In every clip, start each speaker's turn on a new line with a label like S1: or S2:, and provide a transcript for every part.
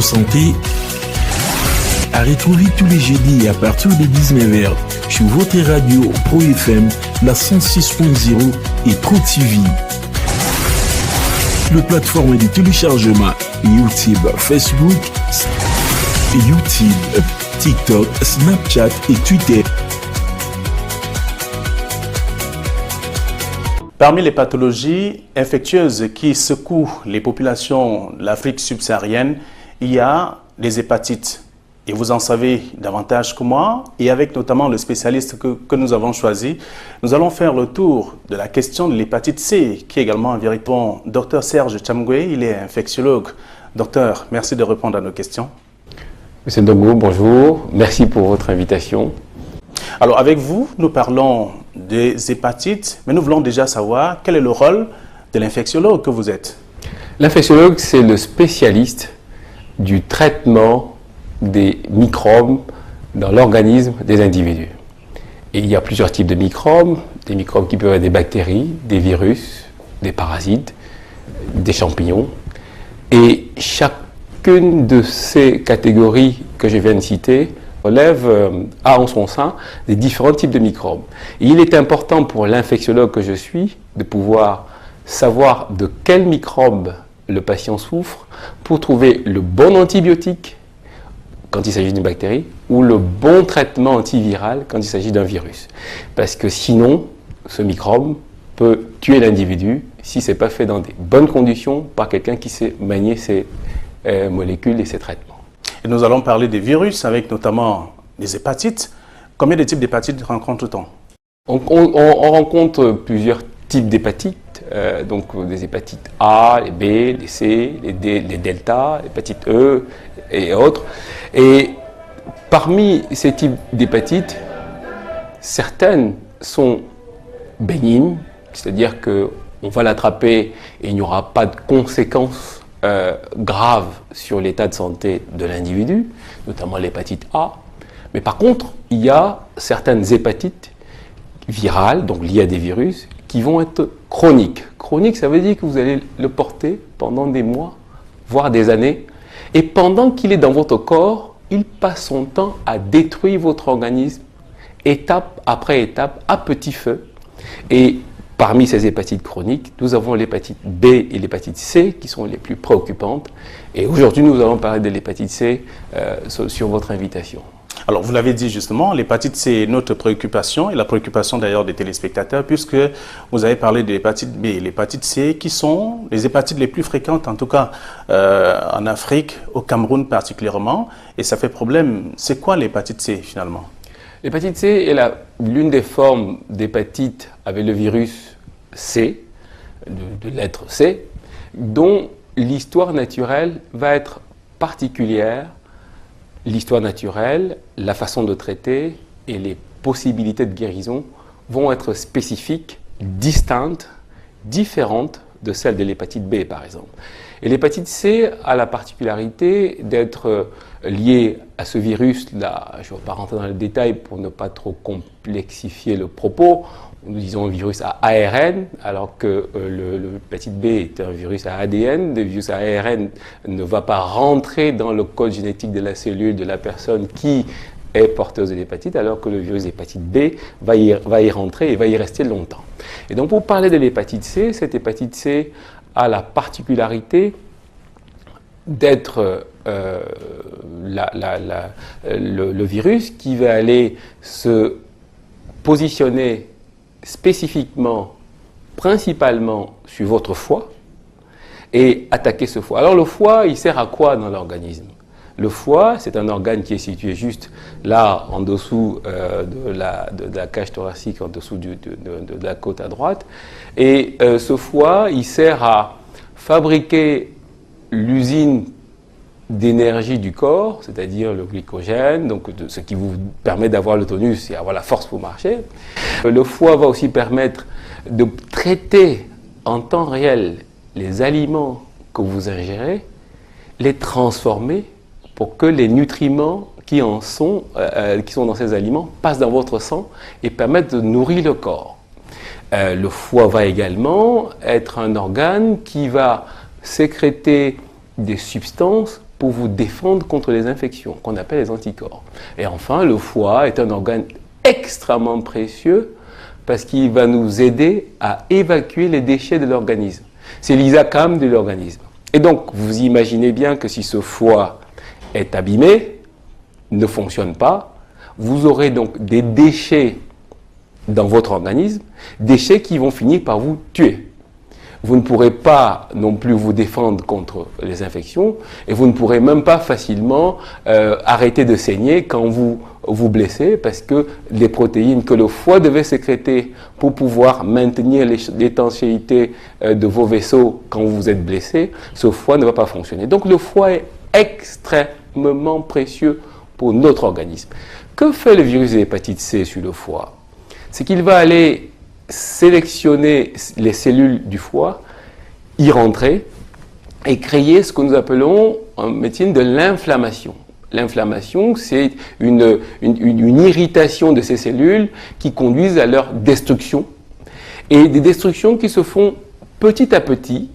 S1: santé à retrouver tous les jeudis à partir de 19h sur votre radio Pro FM, la 106.0 et Pro TV. La plateforme de téléchargement YouTube, Facebook, YouTube, TikTok, Snapchat et Twitter.
S2: Parmi les pathologies infectieuses qui secouent les populations de l'Afrique subsaharienne, il y a les hépatites. Et vous en savez davantage que moi. Et avec notamment le spécialiste que nous avons choisi, nous allons faire le tour de la question de l'hépatite C, qui est également un véritable docteur Serge Chamgwe. Il est infectiologue. Docteur, merci de répondre à nos questions.
S3: Monsieur Ndongo, bonjour. Merci pour votre invitation.
S2: Alors, avec vous, nous parlons des hépatites, mais nous voulons déjà savoir quel est le rôle de l'infectiologue que vous êtes.
S3: L'infectiologue, c'est le spécialiste du traitement des microbes dans l'organisme des individus. Et il y a plusieurs types de microbes, des microbes qui peuvent être des bactéries, des virus, des parasites, des champignons. Et chacune de ces catégories que je viens de citer a en son sein des différents types de microbes. Et il est important pour l'infectiologue que je suis de pouvoir savoir de quel microbe le patient souffre pour trouver le bon antibiotique quand il s'agit d'une bactérie ou le bon traitement antiviral quand il s'agit d'un virus. Parce que sinon, ce microbe peut tuer l'individu si ce n'est pas fait dans des bonnes conditions par quelqu'un qui sait manier ces molécules et ces traitements.
S2: Et nous allons parler des virus avec notamment les hépatites. Combien de types d'hépatites rencontre-t-on?
S3: On rencontre plusieurs types d'hépatites, donc des hépatites A, les B, les C, les D, les delta, l'hépatite E et autres. Et parmi ces types d'hépatites, certaines sont bénignes, c'est-à-dire qu'on va l'attraper et il n'y aura pas de conséquences graves sur l'état de santé de l'individu, notamment l'hépatite A. Mais par contre, il y a certaines hépatites virales, donc liées à des virus, qui vont être chroniques. Chronique, ça veut dire que vous allez le porter pendant des mois, voire des années. Et pendant qu'il est dans votre corps, il passe son temps à détruire votre organisme, étape après étape, à petit feu. Et parmi ces hépatites chroniques, nous avons l'hépatite B et l'hépatite C qui sont les plus préoccupantes. Et aujourd'hui, nous allons parler de l'hépatite C sur votre invitation.
S2: Alors, vous l'avez dit justement, l'hépatite C est notre préoccupation et la préoccupation d'ailleurs des téléspectateurs puisque vous avez parlé de l'hépatite B et l'hépatite C qui sont les hépatites les plus fréquentes, en tout cas en Afrique, au Cameroun particulièrement. Et ça fait problème. C'est quoi l'hépatite C finalement?
S3: L'hépatite C est l'une des formes d'hépatite avec le virus C, de lettre C, dont l'histoire naturelle va être particulière. L'histoire naturelle, la façon de traiter et les possibilités de guérison vont être spécifiques, distinctes, différentes de celles de l'hépatite B par exemple. Et l'hépatite C a la particularité d'être liée à ce virus-là. Je ne vais pas rentrer dans le détail pour ne pas trop complexifier le propos. Nous disons un virus à ARN, alors que l'hépatite B est un virus à ADN. Le virus à ARN ne va pas rentrer dans le code génétique de la cellule de la personne qui est porteuse de l'hépatite, alors que le virus d'hépatite B va y rentrer et va y rester longtemps. Et donc pour parler de l'hépatite C, cette hépatite C a la particularité d'être le virus qui va aller se positionner spécifiquement, principalement sur votre foie et attaquer ce foie. Alors le foie, il sert à quoi dans l'organisme? Le foie, c'est un organe qui est situé juste là, en dessous de la cage thoracique, en dessous de la côte à droite. Et ce foie, il sert à fabriquer l'usine d'énergie du corps, c'est-à-dire le glycogène, donc ce qui vous permet d'avoir le tonus et avoir la force pour marcher. Le foie va aussi permettre de traiter en temps réel les aliments que vous ingérez, les transformer pour que les nutriments qui sont dans ces aliments passent dans votre sang et permettent de nourrir le corps. Le foie va également être un organe qui va sécréter des substances pour vous défendre contre les infections, qu'on appelle les anticorps. Et enfin, le foie est un organe extrêmement précieux parce qu'il va nous aider à évacuer les déchets de l'organisme. C'est l'ISACAM de l'organisme. Et donc, vous imaginez bien que si ce foie est abîmé, ne fonctionne pas, vous aurez donc des déchets dans votre organisme, déchets qui vont finir par vous tuer. Vous ne pourrez pas non plus vous défendre contre les infections et vous ne pourrez même pas facilement arrêter de saigner quand vous vous blessez parce que les protéines que le foie devait sécréter pour pouvoir maintenir l'étanchéité de vos vaisseaux quand vous êtes blessé, ce foie ne va pas fonctionner. Donc le foie est extrêmement précieux pour notre organisme. Que fait le virus de l'hépatite C sur le foie? C'est qu'il va aller sélectionner les cellules du foie, y rentrer et créer ce que nous appelons en médecine de l'inflammation. L'inflammation, c'est une irritation de ces cellules qui conduisent à leur destruction et des destructions qui se font petit à petit,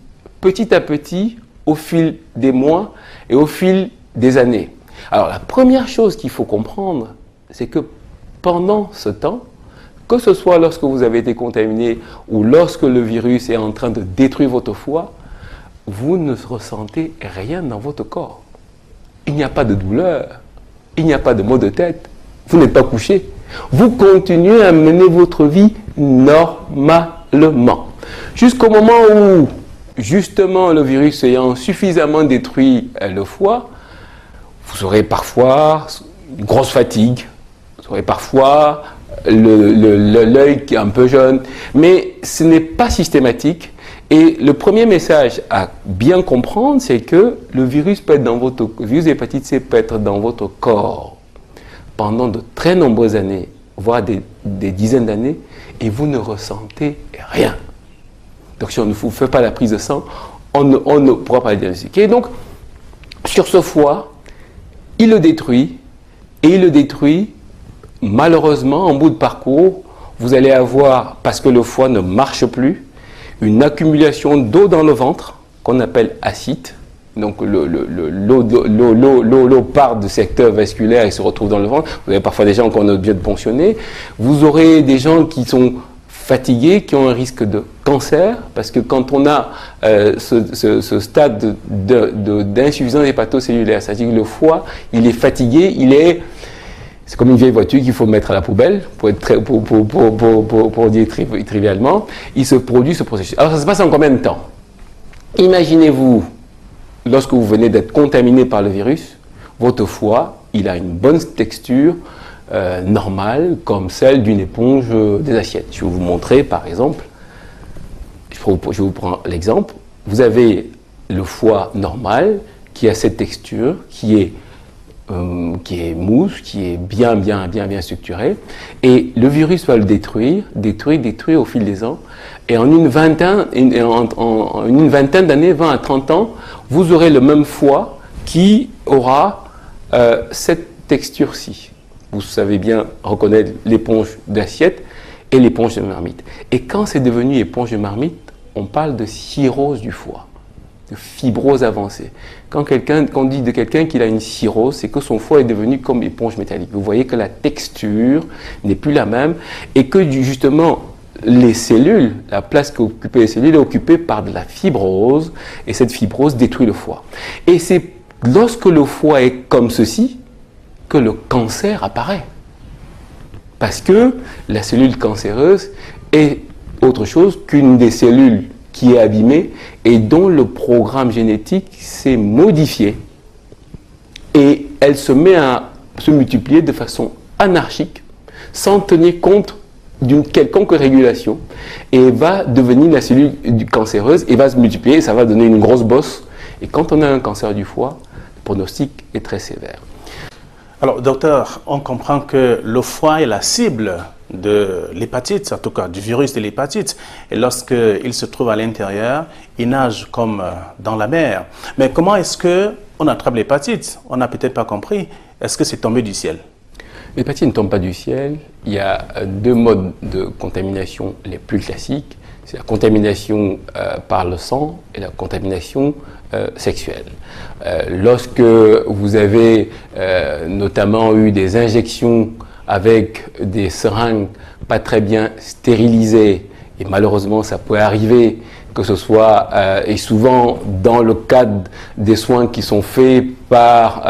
S3: au fil des mois et au fil des années. Alors la première chose qu'il faut comprendre, c'est que pendant ce temps, que ce soit lorsque vous avez été contaminé ou lorsque le virus est en train de détruire votre foie, vous ne ressentez rien dans votre corps. Il n'y a pas de douleur, il n'y a pas de maux de tête, vous n'êtes pas couché. Vous continuez à mener votre vie normalement. Jusqu'au moment où, justement, le virus ayant suffisamment détruit le foie, vous aurez parfois une grosse fatigue, vous aurez parfois l'œil qui est un peu jaune, mais ce n'est pas systématique. Et le premier message à bien comprendre, c'est que le virus d'hépatite C peut être dans votre corps pendant de très nombreuses années, voire des dizaines d'années, et vous ne ressentez rien. Donc si on ne vous fait pas la prise de sang, on ne pourra pas le diagnostiquer. Donc, sur ce foie, il le détruit, et il le détruit malheureusement, en bout de parcours, vous allez avoir, parce que le foie ne marche plus, une accumulation d'eau dans le ventre, qu'on appelle ascite. Donc l'eau part du secteur vasculaire et se retrouve dans le ventre. Vous avez parfois des gens qui ont obligé de ponctionner. Vous aurez des gens qui sont fatigués, qui ont un risque de cancer, parce que quand on a ce stade d'insuffisance hépatocellulaire, c'est-à-dire que le foie, il est fatigué, c'est comme une vieille voiture qu'il faut mettre à la poubelle, pour dire trivialement. Il se produit ce processus. Alors ça se passe en combien de temps? Imaginez-vous, lorsque vous venez d'être contaminé par le virus, votre foie, il a une bonne texture normale, comme celle d'une éponge des assiettes. Je vais vous montrer par exemple, je vous prends l'exemple, vous avez le foie normal qui a cette texture, qui est mousse, qui est bien structuré, et le virus va le détruire au fil des ans, et en une vingtaine d'années, 20 à 30 ans, vous aurez le même foie qui aura cette texture-ci. Vous savez bien reconnaître l'éponge d'assiette et l'éponge de marmite. Et quand c'est devenu éponge de marmite, on parle de cirrhose du foie, de fibrose avancée. Quand on dit de quelqu'un qu'il a une cirrhose, c'est que son foie est devenu comme éponge métallique. Vous voyez que la texture n'est plus la même et que justement les cellules, la place qu'occupent les cellules est occupée par de la fibrose et cette fibrose détruit le foie. Et c'est lorsque le foie est comme ceci que le cancer apparaît. Parce que la cellule cancéreuse est autre chose qu'une des cellules qui est abîmée et dont le programme génétique s'est modifié. Et elle se met à se multiplier de façon anarchique, sans tenir compte d'une quelconque régulation, et va devenir la cellule cancéreuse et va se multiplier, et ça va donner une grosse bosse. Et quand on a un cancer du foie, le pronostic est très sévère.
S2: Alors, docteur, on comprend que le foie est la cible de l'hépatite, en tout cas du virus de l'hépatite. Et lorsqu'il se trouve à l'intérieur, il nage comme dans la mer. Mais comment est-ce qu'on attrape l'hépatite? On n'a peut-être pas compris. Est-ce que c'est tombé du ciel?
S3: L'hépatite ne tombe pas du ciel. Il y a deux modes de contamination les plus classiques. C'est la contamination par le sang et la contamination sexuelle. Lorsque vous avez notamment eu des injections avec des seringues pas très bien stérilisées, et malheureusement ça peut arriver que ce soit, et souvent dans le cadre des soins qui sont faits par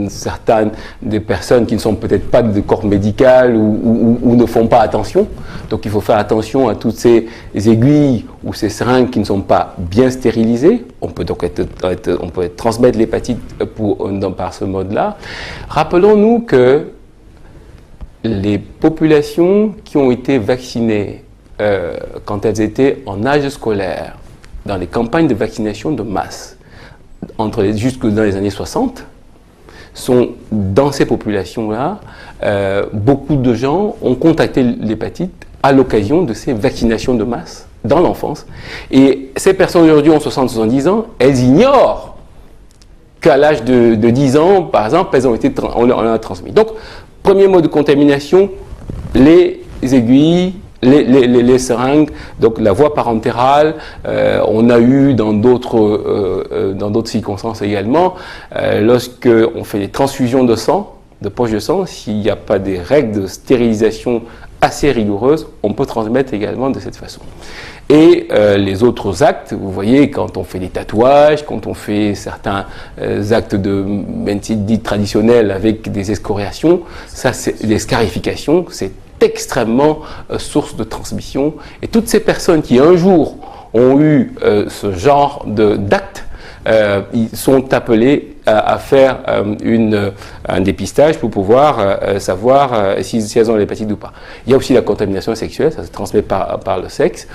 S3: certaines des personnes qui ne sont peut-être pas de corps médical ou ne font pas attention. Donc il faut faire attention à toutes ces aiguilles ou ces seringues qui ne sont pas bien stérilisées. On peut donc transmettre l'hépatite par ce mode-là. Rappelons-nous que les populations qui ont été vaccinées quand elles étaient en âge scolaire, dans les campagnes de vaccination de masse, jusque dans les années 60, sont dans ces populations-là, beaucoup de gens ont contacté l'hépatite à l'occasion de ces vaccinations de masse dans l'enfance. Et ces personnes aujourd'hui ont 60-70 ans, elles ignorent qu'à l'âge de 10 ans, par exemple, on leur a transmis. Donc, premier mode de contamination, les aiguilles, les seringues, donc la voie parentérale. On a eu dans d'autres circonstances également, lorsque on fait des transfusions de sang, de poche de sang, s'il n'y a pas des règles de stérilisation assez rigoureuses, on peut transmettre également de cette façon. Et les autres actes, vous voyez, quand on fait des tatouages, quand on fait certains actes de médecine dite traditionnelle avec des excoriations, ça c'est des scarifications, c'est extrêmement source de transmission. Et toutes ces personnes qui un jour ont eu ce genre d'actes, ils sont appelés à faire un dépistage pour pouvoir savoir si elles ont l'hépatite ou pas. Il y a aussi la contamination sexuelle, ça se transmet par le sexe.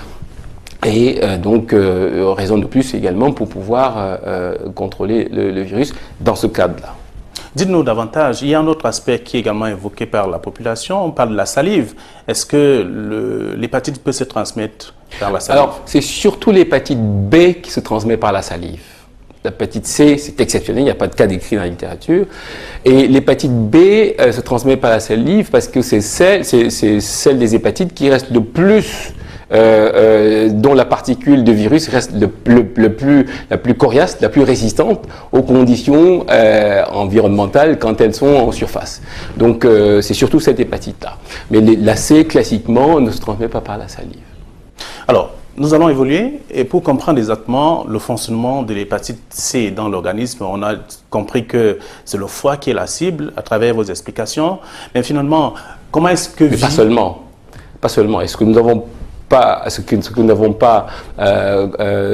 S3: Et donc, raison de plus également pour pouvoir contrôler le virus dans ce cadre-là.
S2: Dites-nous davantage, il y a un autre aspect qui est également évoqué par la population, on parle de la salive. Est-ce que l'hépatite peut se transmettre par la salive?
S3: Alors, c'est surtout l'hépatite B qui se transmet par la salive. L'hépatite C, c'est exceptionnel, il n'y a pas de cas décrit dans la littérature. Et l'hépatite B se transmet par la salive parce que c'est celle des hépatites qui reste le plus dont la particule de virus reste la plus coriace, la plus résistante aux conditions environnementales quand elles sont en surface. Donc c'est surtout cette hépatite-là. Mais la C, classiquement, ne se transmet pas par la salive.
S2: Alors, nous allons évoluer et pour comprendre exactement le fonctionnement de l'hépatite C dans l'organisme, on a compris que c'est le foie qui est la cible à travers vos explications. Mais finalement, comment est-ce que...
S3: Mais pas seulement. Pas seulement. Est-ce que nous n'avons pas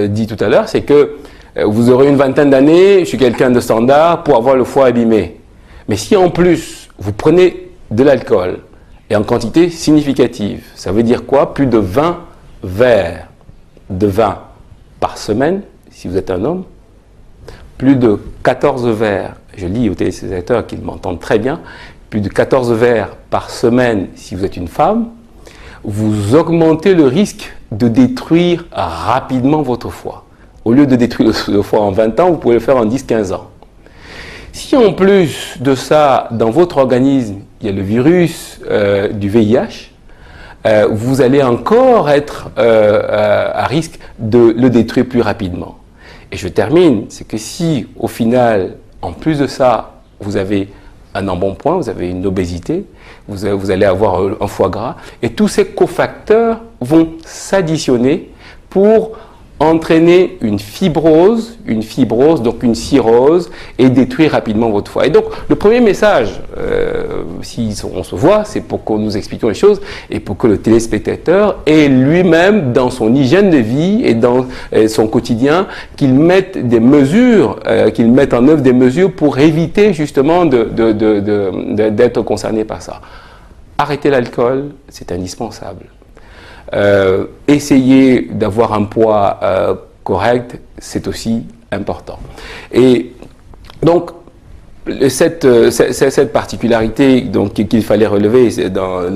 S3: dit tout à l'heure, c'est que vous aurez une vingtaine d'années, je suis quelqu'un de standard, pour avoir le foie abîmé. Mais si en plus, vous prenez de l'alcool, et en quantité significative, ça veut dire quoi? Plus de 20 verres de vin par semaine, si vous êtes un homme, plus de 14 verres, je lis aux téléspectateurs qu'ils m'entendent très bien, plus de 14 verres par semaine si vous êtes une femme, vous augmentez le risque de détruire rapidement votre foie. Au lieu de détruire le foie en 20 ans, vous pouvez le faire en 10-15 ans. Si en plus de ça, dans votre organisme, il y a le virus du VIH, vous allez encore être à risque de le détruire plus rapidement. Et je termine, c'est que si au final, en plus de ça, vous avez un embonpoint, vous avez une obésité, vous allez avoir un foie gras, et tous ces cofacteurs vont s'additionner pour entraîner une fibrose, donc une cirrhose, et détruire rapidement votre foie. Et donc, le premier message, si on se voit, c'est pour que nous expliquions les choses et pour que le téléspectateur ait lui-même, dans son hygiène de vie et dans son quotidien, qu'il mette des mesures, qu'il mette en œuvre des mesures pour éviter justement d'être concerné par ça. Arrêter l'alcool, c'est indispensable. Essayer d'avoir un poids correct, c'est aussi important. Et donc, cette particularité qu'il fallait relever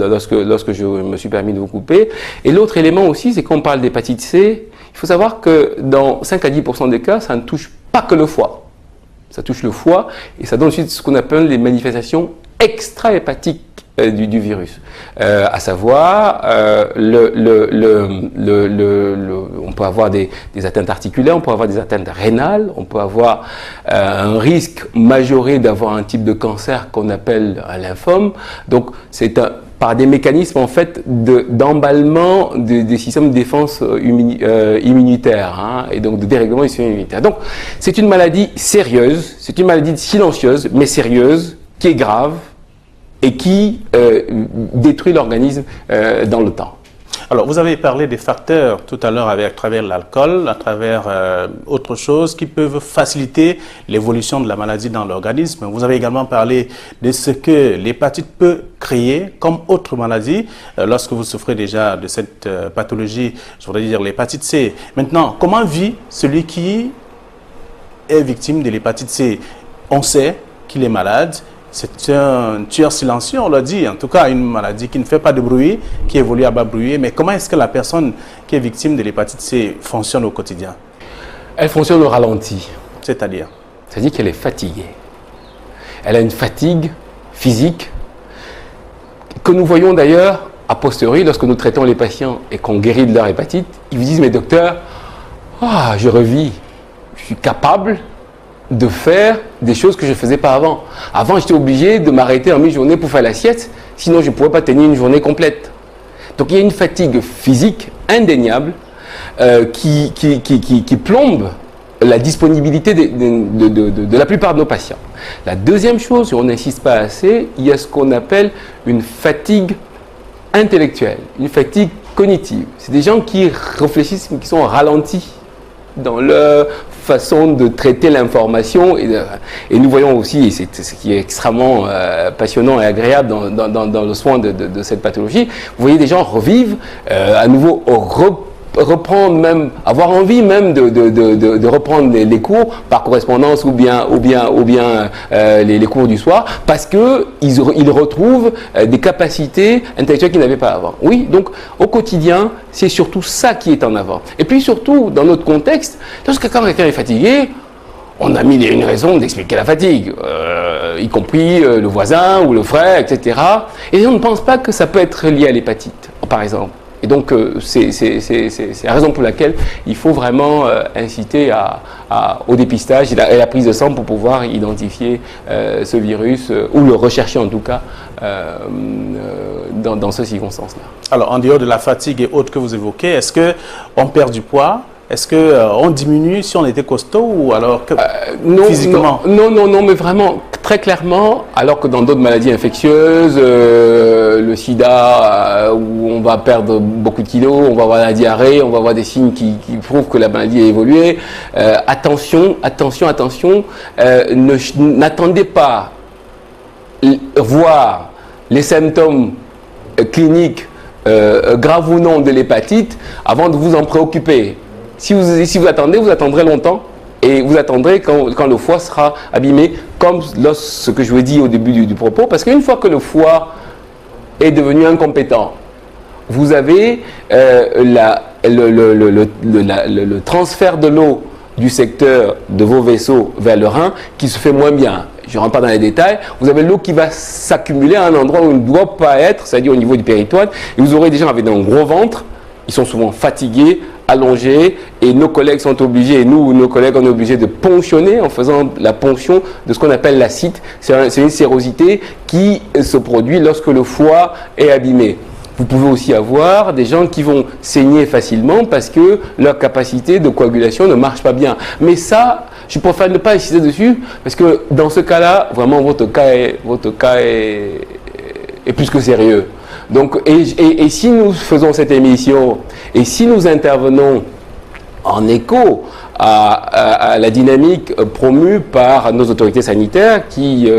S3: lorsque je me suis permis de vous couper. Et l'autre élément aussi, c'est qu'on parle d'hépatite C. Il faut savoir que dans 5 à 10% des cas, ça ne touche pas que le foie. Ça touche le foie et ça donne ensuite ce qu'on appelle les manifestations extra-hépatiques du virus. À savoir, on peut avoir des atteintes articulaires, on peut avoir des atteintes rénales, on peut avoir un risque majoré d'avoir un type de cancer qu'on appelle un lymphome. Donc, c'est par des mécanismes en fait d'emballement des systèmes de défense immunitaire, hein, et donc de dérèglement du système immunitaire. Donc, c'est une maladie sérieuse, c'est une maladie silencieuse, mais sérieuse, qui est grave et qui détruit l'organisme dans le temps.
S2: Alors, vous avez parlé des facteurs tout à l'heure à travers l'alcool, à travers autre chose qui peuvent faciliter l'évolution de la maladie dans l'organisme. Vous avez également parlé de ce que l'hépatite peut créer comme autre maladie lorsque vous souffrez déjà de cette pathologie, je voudrais dire l'hépatite C. Maintenant, comment vit celui qui est victime de l'hépatite C? On sait qu'il est malade. C'est un tueur silencieux, on l'a dit, en tout cas une maladie qui ne fait pas de bruit, qui évolue à bas bruit. Mais comment est-ce que la personne qui est victime de l'hépatite C fonctionne au quotidien?
S3: Elle fonctionne au ralenti.
S2: C'est-à-dire?
S3: C'est-à-dire qu'elle est fatiguée. Elle a une fatigue physique que nous voyons d'ailleurs a posteriori lorsque nous traitons les patients et qu'on guérit de leur hépatite. Ils vous disent, mais docteur, je revis, je suis capable de faire des choses que je ne faisais pas avant. Avant, j'étais obligé de m'arrêter en mi-journée pour faire la sieste, sinon je ne pourrais pas tenir une journée complète. Donc il y a une fatigue physique indéniable qui plombe la disponibilité de la plupart de nos patients. La deuxième chose, et on n'insiste pas assez, il y a ce qu'on appelle une fatigue intellectuelle, une fatigue cognitive. C'est des gens qui réfléchissent mais qui sont ralentis dans leur façon de traiter l'information et nous voyons aussi, et c'est ce qui est extrêmement passionnant et agréable dans le soin de cette pathologie, vous voyez des gens revivre, à nouveau reprendre même, avoir envie même de reprendre les cours par correspondance ou bien les cours du soir parce qu'ils retrouvent des capacités intellectuelles qu'ils n'avaient pas avant. Oui, donc au quotidien, c'est surtout ça qui est en avant. Et puis surtout, dans notre contexte, lorsque quand quelqu'un est fatigué, on a mis une raison d'expliquer la fatigue, y compris le voisin ou le frère, etc. Et on ne pense pas que ça peut être lié à l'hépatite, par exemple. Et donc, c'est la raison pour laquelle il faut vraiment inciter au dépistage et la prise de sang pour pouvoir identifier ce virus, ou le rechercher en tout cas, dans ces circonstances-là. Alors, en dehors de la fatigue et autres que vous évoquez, est-ce qu'on perd du poids? Est-ce qu'on diminue si on était costaud ou alors physiquement? Non, mais vraiment, très clairement, alors que dans d'autres maladies infectieuses, le sida, où on va perdre beaucoup de kilos, on va avoir la diarrhée, on va avoir des signes qui prouvent que la maladie a évolué. Attention, n'attendez pas voir les symptômes cliniques graves ou non de l'hépatite avant de vous en préoccuper. Si vous attendez, vous attendrez longtemps et vous attendrez quand le foie sera abîmé, comme ce que je vous ai dit au début du propos, parce qu'une fois que le foie est devenu incompétent, vous avez le transfert de l'eau du secteur de vos vaisseaux vers le rein qui se fait moins bien. Je ne rentre pas dans les détails. Vous avez l'eau qui va s'accumuler à un endroit où elle ne doit pas être, c'est-à-dire au niveau du péritoine, et vous aurez des gens avec un gros ventre. Ils sont souvent fatigués, allongés, et nos collègues sont obligés, et nous, nos collègues, on est obligés de ponctionner en faisant la ponction de ce qu'on appelle l'acide. C'est une sérosité qui se produit lorsque le foie est abîmé. Vous pouvez aussi avoir des gens qui vont saigner facilement parce que leur capacité de coagulation ne marche pas bien. Mais ça, je préfère ne pas insister dessus parce que dans ce cas-là, vraiment, votre cas est plus que sérieux. Donc, et si nous faisons cette émission et si nous intervenons en écho à la dynamique promue par nos autorités sanitaires qui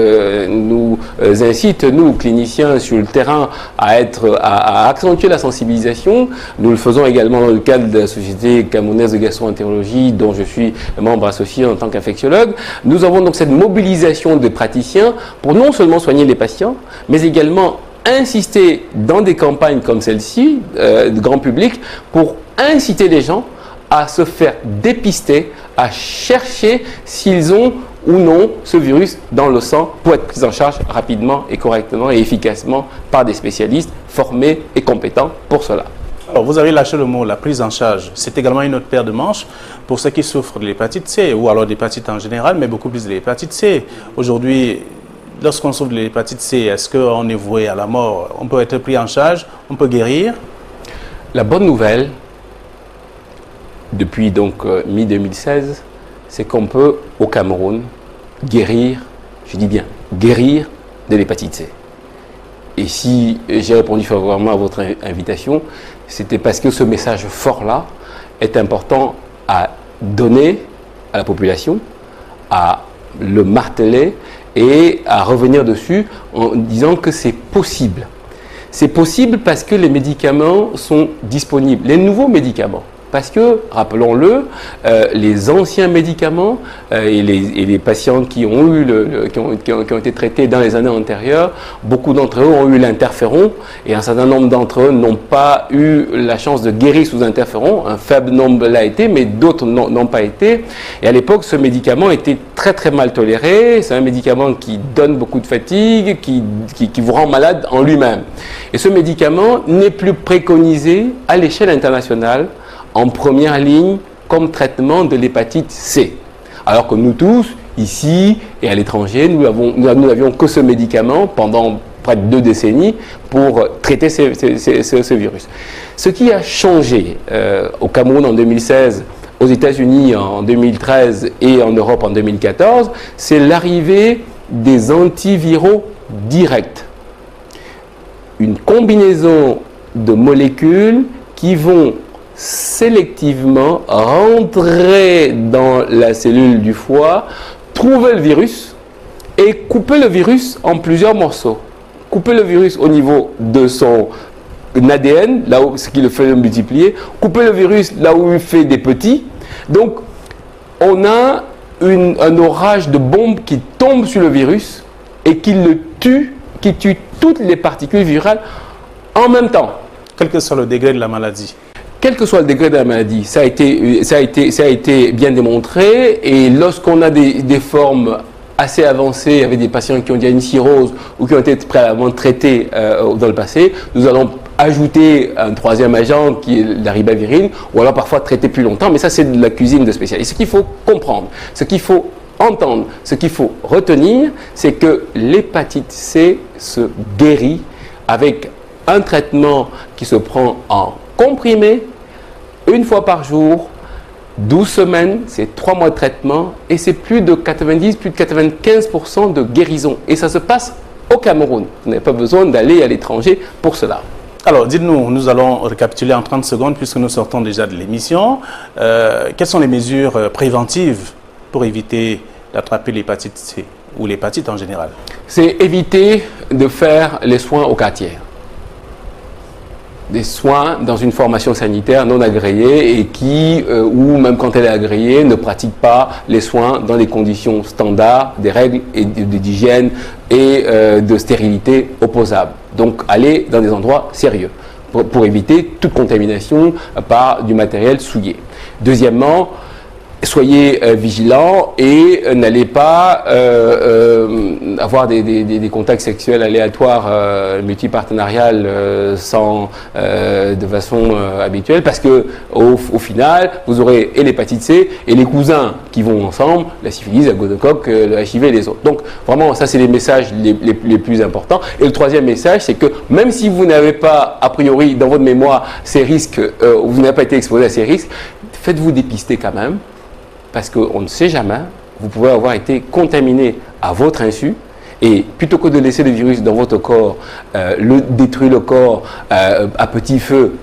S3: nous incitent, nous, cliniciens sur le terrain, à accentuer la sensibilisation. Nous le faisons également dans le cadre de la Société camerounaise de gastro-entérologie dont je suis membre associé en tant qu'infectiologue. Nous avons donc cette mobilisation de praticiens pour non seulement soigner les patients, mais également insister dans des campagnes comme celle-ci, de grand public, pour inciter les gens à se faire dépister, à chercher s'ils ont ou non ce virus dans le sang pour être pris en charge rapidement et correctement et efficacement par des spécialistes formés et compétents pour cela.
S2: Alors, vous avez lâché le mot, la prise en charge. C'est également une autre paire de manches pour ceux qui souffrent de l'hépatite C, ou alors d'hépatite en général, mais beaucoup plus de l'hépatite C. Aujourd'hui, lorsqu'on souffre de l'hépatite C, est-ce qu'on est voué à la mort? On peut être pris en charge? On peut guérir?
S3: La bonne nouvelle, depuis donc mi-2016, c'est qu'on peut, au Cameroun, guérir, je dis bien, guérir de l'hépatite C. Et si j'ai répondu favorablement à votre invitation, c'était parce que ce message fort-là est important à donner à la population, à le marteler et à revenir dessus en disant que c'est possible. C'est possible parce que les médicaments sont disponibles, les nouveaux médicaments. Parce que, rappelons-le, les anciens médicaments et les patients qui ont été traités dans les années antérieures, beaucoup d'entre eux ont eu l'interféron et un certain nombre d'entre eux n'ont pas eu la chance de guérir sous interféron. Un faible nombre l'a été, mais d'autres n'ont pas été. Et à l'époque, ce médicament était très très mal toléré. C'est un médicament qui donne beaucoup de fatigue, qui vous rend malade en lui-même. Et ce médicament n'est plus préconisé à l'échelle internationale en première ligne comme traitement de l'hépatite C. Alors que nous tous, ici et à l'étranger, nous n'avions que ce médicament pendant près de 2 décennies pour traiter ce virus. Ce qui a changé au Cameroun en 2016, aux États-Unis en 2013 et en Europe en 2014, c'est l'arrivée des antiviraux directs. Une combinaison de molécules qui vont sélectivement rentrer dans la cellule du foie, trouver le virus et couper le virus en plusieurs morceaux. Couper le virus au niveau de son ADN, là où ce qui le fait multiplier, couper le virus là où il fait des petits. Donc, on a un orage de bombes qui tombe sur le virus et qui le tue, qui tue toutes les particules virales en même temps.
S2: Quel que soit le degré de la maladie.
S3: Quel que soit le degré de la maladie, ça a été bien démontré. Et lorsqu'on a des formes assez avancées avec des patients qui ont déjà une cirrhose ou qui ont été préalablement traités dans le passé, nous allons ajouter un troisième agent qui est la ribavirine, ou alors parfois traiter plus longtemps. Mais ça, c'est de la cuisine de spécialistes. Ce qu'il faut comprendre, ce qu'il faut entendre, ce qu'il faut retenir, c'est que l'hépatite C se guérit avec un traitement qui se prend en comprimé, 1 fois par jour, 12 semaines, c'est 3 mois de traitement et c'est plus de 90, plus de 95% de guérison. Et ça se passe au Cameroun. Vous n'avez pas besoin d'aller à l'étranger pour cela.
S2: Alors, dites-nous, nous allons récapituler en 30 secondes puisque nous sortons déjà de l'émission. Quelles sont les mesures préventives pour éviter d'attraper l'hépatite C ou l'hépatite en général? C'est
S3: éviter de faire les soins au quartier. Des soins dans une formation sanitaire non agréée et qui, ou même quand elle est agréée, ne pratique pas les soins dans les conditions standards, des règles d'hygiène et de stérilité opposables. Donc, aller dans des endroits sérieux pour éviter toute contamination par du matériel souillé. Deuxièmement, soyez vigilants et n'allez pas avoir des contacts sexuels aléatoires, multipartenariales de façon habituelle, parce que au final, vous aurez et l'hépatite C et les cousins qui vont ensemble, la syphilis, la gonocoque, le HIV et les autres. Donc vraiment, ça c'est les messages les plus importants. Et le troisième message, c'est que même si vous n'avez pas a priori dans votre mémoire ces risques, vous n'avez pas été exposé à ces risques, faites-vous dépister quand même. Parce qu'on ne sait jamais, vous pouvez avoir été contaminé à votre insu et plutôt que de laisser le virus dans votre corps, détruire le corps à petit feu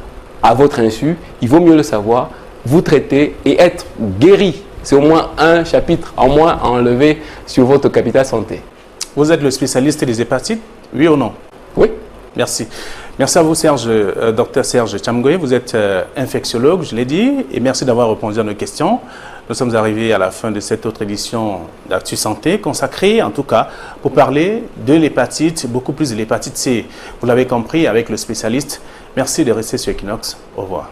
S3: à votre insu, il vaut mieux le savoir, vous traiter et être guéri. C'est au moins un chapitre en moins à enlever sur votre capital santé.
S2: Vous êtes le spécialiste des hépatites, oui ou non?
S3: Oui.
S2: Merci. Merci à vous, Dr Serge Chamgoé. Vous êtes infectiologue, je l'ai dit, et merci d'avoir répondu à nos questions. Nous sommes arrivés à la fin de cette autre édition d'Actu Santé, consacrée en tout cas pour parler de l'hépatite, beaucoup plus de l'hépatite C. Vous l'avez compris avec le spécialiste. Merci de rester sur Equinox. Au revoir.